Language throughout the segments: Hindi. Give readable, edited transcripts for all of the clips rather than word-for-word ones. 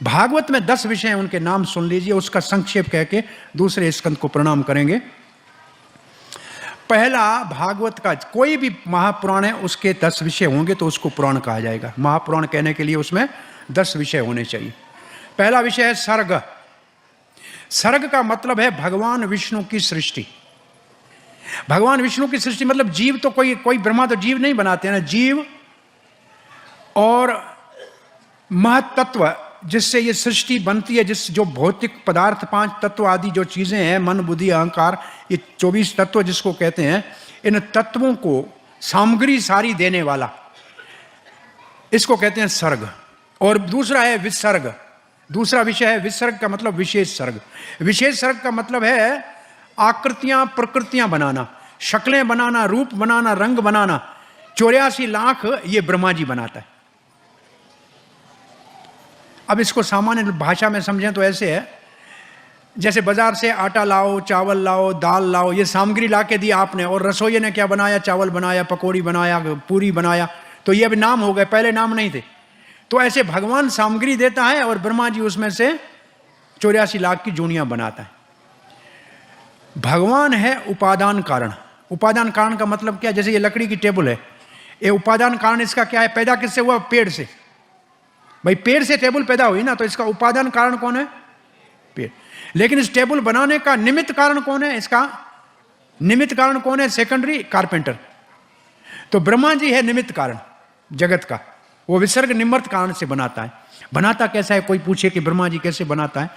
भागवत में 10 विषय हैं, उनके नाम सुन लीजिए, उसका संक्षेप कह के दूसरे स्कंद को प्रणाम करेंगे। पहला, भागवत का कोई भी महापुराण है उसके 10 विषय होंगे तो उसको पुराण कहा जाएगा। महापुराण कहने के लिए उसमें 10 विषय होने चाहिए। पहला विषय है सर्ग। सर्ग का मतलब है भगवान विष्णु की सृष्टि। भगवान विष्णु की सृष्टि मतलब जीव तो कोई ब्रह्मा तो जीव नहीं बनाते हैं ना, जीव और महतत्व जिससे ये सृष्टि बनती है, जिस जो भौतिक पदार्थ 5 तत्व आदि जो चीजें हैं, मन बुद्धि अहंकार, ये 24 तत्व जिसको कहते हैं, इन तत्वों को सामग्री सारी देने वाला, इसको कहते हैं सर्ग। और दूसरा है विसर्ग। दूसरा विषय है विसर्ग का मतलब विशेष सर्ग। विशेष सर्ग का मतलब है आकृतियां प्रकृतियां बनाना, शक्लें बनाना, रूप बनाना, रंग बनाना। 84 लाख ये ब्रह्मा जी बनाता है। अब इसको सामान्य भाषा में समझें तो ऐसे है, जैसे बाजार से आटा लाओ, चावल लाओ, दाल लाओ, ये सामग्री ला के दी आपने, और रसोई ने क्या बनाया, चावल बनाया, पकौड़ी बनाया, पूरी बनाया, तो ये अब नाम हो गए, पहले नाम नहीं थे। तो ऐसे भगवान सामग्री देता है और ब्रह्मा जी उसमें से 84 लाख की जूनियां बनाता है। भगवान है उपादान कारण। उपादान कारण का मतलब क्या, जैसे ये लकड़ी की टेबल है, ये उपादान कारण इसका क्या है, पैदा किससे हुआ, पेड़ से। भाई पेड़ से टेबल पैदा हुई ना, तो इसका उपादान कारण कौन है, पेड़। लेकिन इस टेबल बनाने का निमित्त कारण कौन है, इसका निमित्त कारण कौन है, सेकेंडरी कारपेंटर। तो ब्रह्मा जी है निमित्त कारण जगत का, वो विसर्ग निमित्त कारण से बनाता है। बनाता कैसा है, कोई पूछे कि ब्रह्मा जी कैसे बनाता है,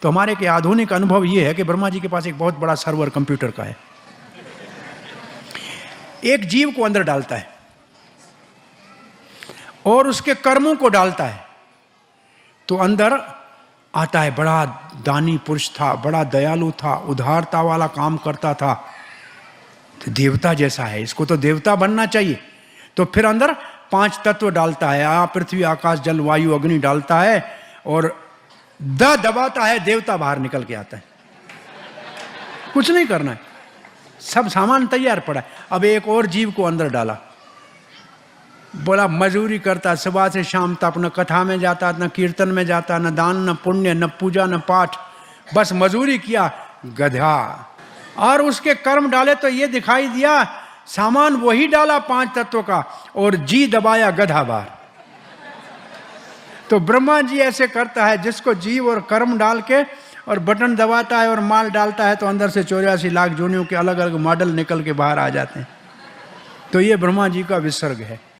तो हमारे के आधुनिक अनुभव ये है कि ब्रह्मा जी के पास एक बहुत बड़ा सर्वर कंप्यूटर का है। एक जीव को अंदर डालता है और उसके कर्मों को डालता है, तो अंदर आता है बड़ा दानी पुरुष था, बड़ा दयालु था, उदारता वाला काम करता था, तो देवता जैसा है, इसको तो देवता बनना चाहिए। तो फिर अंदर 5 तत्व डालता है, पृथ्वी आकाश जल वायु अग्नि डालता है, और दबाता है, देवता बाहर निकल के आता है। कुछ नहीं करना है, सब सामान तैयार पड़ा है। अब एक और जीव को अंदर डाला, बोला मजदूरी करता, सुबह से शाम तक न कथा में जाता, न कीर्तन में जाता, न दान न पुण्य, न पूजा न पाठ, बस मजदूरी किया, गधा। और उसके कर्म डाले तो ये दिखाई दिया, सामान वही डाला 5 तत्व का, और जी दबाया गधा बाहर। तो ब्रह्मा जी ऐसे करता है, जिसको जीव और कर्म डाल के और बटन दबाता है और माल डालता है, तो अंदर से 84 लाख जोनियों के अलग अलग मॉडल निकल के बाहर आ जाते हैं। तो ये ब्रह्मा जी का विसर्ग है।